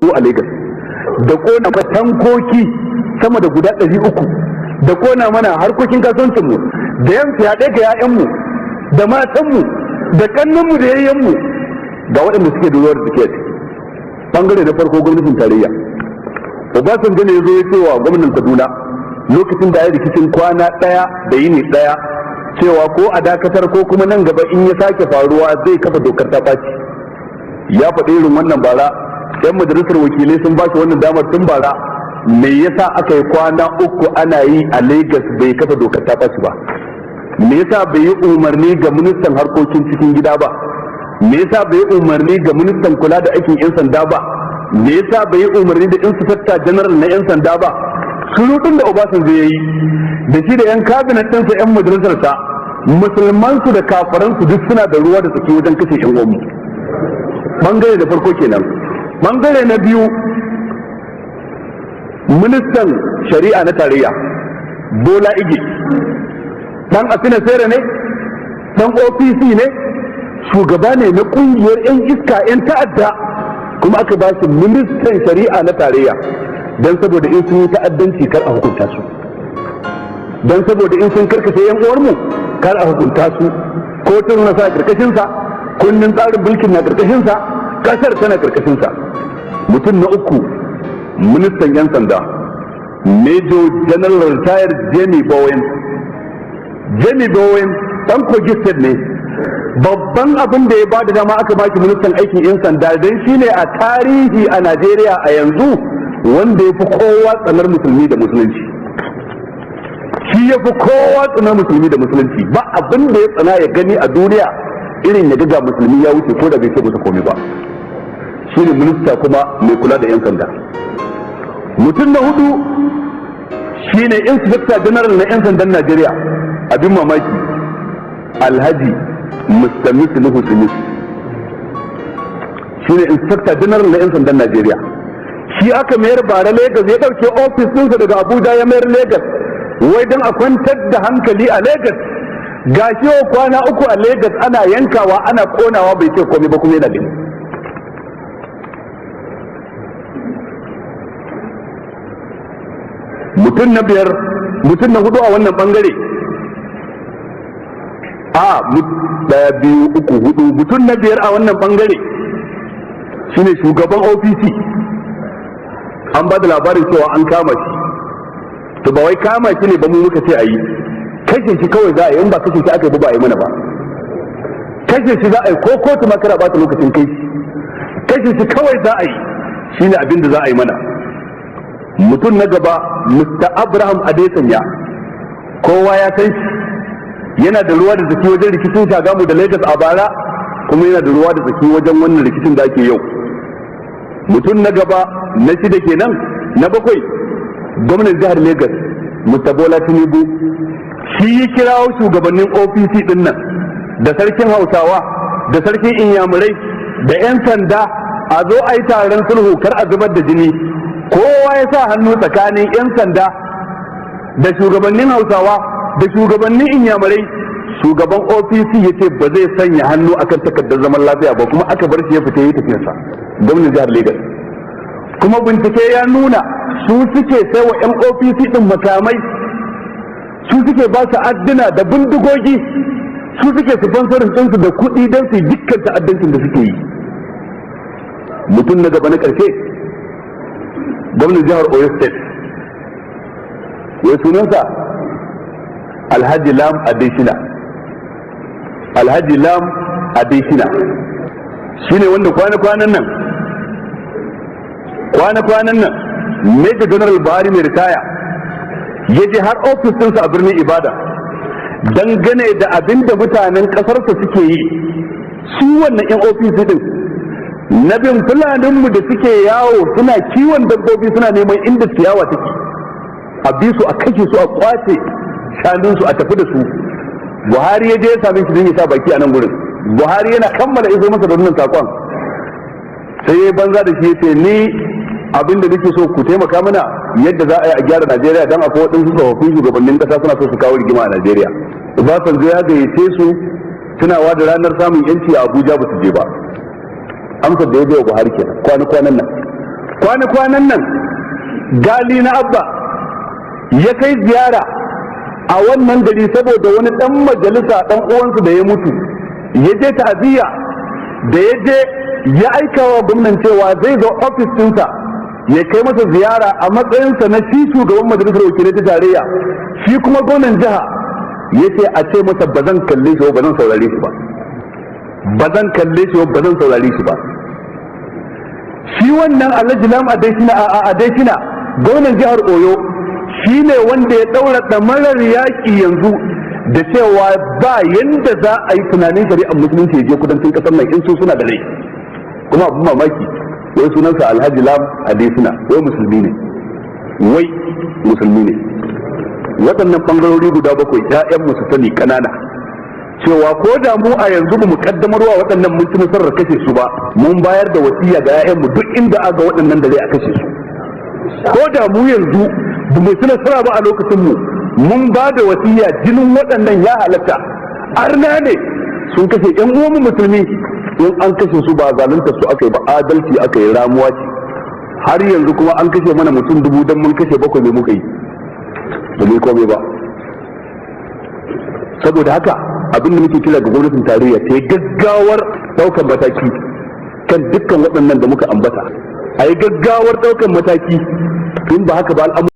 a Lagos da kona tankoki sama da guda 300 da kona mana harkokin kasuwancinmu da yan fyaɗe ga 'ya'yanmu da matanmu da kannanmu da yayyanmu ga waɗanda suke da ruwar suke bangare na farko gwamnatin tarayya. Obasanjo ne ya zo ya ce wa gwamnan Kaduna lokacin da ya rikicin kwana ɗaya da yini ɗaya cewa ko a dakatar ko kuma nan gaba in ya sake faruwa zai kafa dokar ta ɓaci. Ya faɗi irin wannan bara, 'yan majalisar wakilai sun ba shi wannan damar tun bara. Me yasa aka yi kwana 3 ana yi a Lagos bai kafa dokar ta ɓaci ba? Me yasa bai yi umarni ga ministan harkokin cikin gida ba? Me yasa bai yi umarni ga ministan kula da aikin 'yan sanda ba? Me yasa bai yi umarni da inspector general na 'yan sanda ba? Surutun da Obasanjo ya yi da shi da 'yan cabinet ɗinsa 'yan majalisarsa, musulmansu da kafaransu duk suna da ruwa da tsaki wajen kashe 'yan uwanmu. Bangare da farko kenan. Bangare na biyu, ministan shari'a na tarayya Bola Ige dan Asina Sere ne, dan OPC ne, shugaba ne na kungiyar 'yan iska 'yan ta'adda, kuma aka ba shi ministan shari'a na tarayya dan saboda in sun yi ta'addanci kar a hukunta su, dan saboda in sun karkashe 'yan uwarmu kar a hukunta su. Kotun na sa karkashin sa, kundin tsarin mulkin na karkashin sa, kasar tana karkashin sa. Mutum na uku, ministan 'yan sanda Major General Retired Jamie Bowen. Jamie Bowen dan Kogi State ne. Babban abin da ya ba da dama aka baki ministan aikin 'yan sanda dan shine a tarihi a Najeriya a yanzu wanda ya fi kowa tsanar musulmi da musulunci. Shi ya fi kowa tsanar musulmi da musulunci, ba abin da ya tsana ya gani a duniya irin ya ga musulmi ya wuce ko da bai ce masa komai ba. Shi ne minista kuma mai kula da 'yan sanda. Mutum na hudu shi ne inspector general na 'yan sandan Najeriya, abin mamaki Alhaji Mustamisu Nuhu Sunusi. Shi ne inspector general na 'yan sandan Najeriya. Shi aka mayar bara Lagos, ya ɗauke ofis ɗinsa daga Abuja ya mayar Lagos wai don a kwantar da hankali a Lagos. Ga shi yau kwana 3 a Lagos ana yankawa ana konawa bai ce komai ba kuma yana gani. Mutum na biyar, mutum na hudu a wannan bangare, daya biyu uku hudu, mutum na biyar a wannan bangare shine shugaban OPC. An ba da labarin cewa an kama shi, to ba wai kama shi ne ba mu muka ce a yi, kashe shi kawai za a yi, in ba kashe shi aka yi ba a yi mana ba. Kashe shi za a yi ko kotu ma kara bata lokacin kai shi, kashe shi kawai za a yi, shine abin da za a yi mana. Mutum na gaba, Mr. Abraham Adesanya, kowa ya san shi, yana da ruwa da zaki wajen rikicin Shagamu da Lagos a bara, kuma yana da ruwa da zaki wajen wannan rikicin da ake yau. Mutum na gaba, na shida kenan, na bakwai, gwamnan jihar Lagos, Mr. Bola Tinubu, shi ya kirawo shugabannin OPC din nan, da sarkin Hausawa, da sarkin Inyamurai, da 'yan sanda, a zo a yi taron sulhu kar a zubar da jini. Kowa ya sa hannu tsakanin 'yan sanda da shugabannin Hausawa da shugabannin Inyamurai. Shugaban OPC ya ce ba zai sanya hannu akan takardar zaman lafiya ba, kuma aka bar shi ya fita yi tafiyarsa, gwamnan jihar Lagos. Kuma bincike ya nuna su suke sai wa 'yan OPC din makamai, su suke ba su adduna da bindigogi, su suke sponsorin ɗinsu da kuɗi don su yi dukkan ta'addancin da suke yi. Mutum na gaba na ƙarshe, gwamnan jihar Oyo State, ya sunansa Alhaji Lam Adeshina. Alhaji Lam Adeshina shi ne wanda kwana-kwanan nan Major General Buhari mai ritaya ya je har ofis ɗinsa a birnin Ibadan dangane da abin da mutanen ƙasarsa suke yi. Su wannan 'yan ofis din na bin fulaninmu da suke yawo suna kiwon dabbobi suna neman inda ciyawa take, a bi su a kashe su a kwace shanunsu a tafi da su. Buhari ya je ya same shi don ya sa baki a nan gurin. Buhari yana kammala iso masa da wannan sakon sai ya banza da shi ya ce ni abin da nake so ku taimaka mana yadda za a yi a gyara Najeriya, don akwai waɗansu tsofaffin shugabannin ƙasa suna so su kawo rigima a Najeriya. Obasanjo ya gayyace su tunawa da ranar samun yanci a Abuja ba su je ba. Amsar da ya bai wa Buhari kenan kwana-kwanan nan. kwana-kwanan nan gali na abba ya kai ziyara a wannan gari saboda wani dan majalisa dan uwansu da ya mutu, ya je ta'aziyya, da ya je ya aika wa gwamnan cewa zai zo ofis ɗinsa ya kai masa ziyara a matsayinsa na shi shugaban majalisar wakilai ta tarayya. Shi kuma gwamnan jiha ya ce a ce masa ba zan kalle shi ba zan saurare shi ba, ba zan kalle shi ba zan saurare shi ba. Shi wannan Alhaji Lam Adesina gwamnan jihar Oyo shi ne wanda ya daura damarar yaƙi yanzu da cewa ba yanda za a yi tunanin shari'ar musulunci ya je kudancin kasar nan in su suna da rai. Kuma abin mamaki wai sunansa Alhaji Lam Adesina, wai musulmi ne, wai musulmi ne. Waɗannan bangarori guda bakwai ƴaƴan mu su sani kanana cewa ko da mu a yanzu ba mu kaddamarwa waɗannan mun ci nasarar kashe su ba, mun bayar da wasiya ga ƴaƴan mu duk inda aga waɗannan da zai a kashe su. Ko da mu yanzu ba mu ci nasara ba a lokacin mu, mun ba da wasiya jinin waɗannan ya halatta. Arna ne sun kashe ƴan uwan musulmi, in an kashe su ba zalunta su aka yi ba, adalci aka yi, ramuwa ce. Har yanzu kuma an kashe mana mutum 1000 dan mun kashe 7 ne muka yi, ba mu komai ba. Saboda haka abin da muke kira ga gwamnatin tarayya ta yi gaggawar ɗaukar mataki kan dukkan waɗannan da muka ambata, a yi gaggawar ɗaukar mataki, in ba haka ba al'amura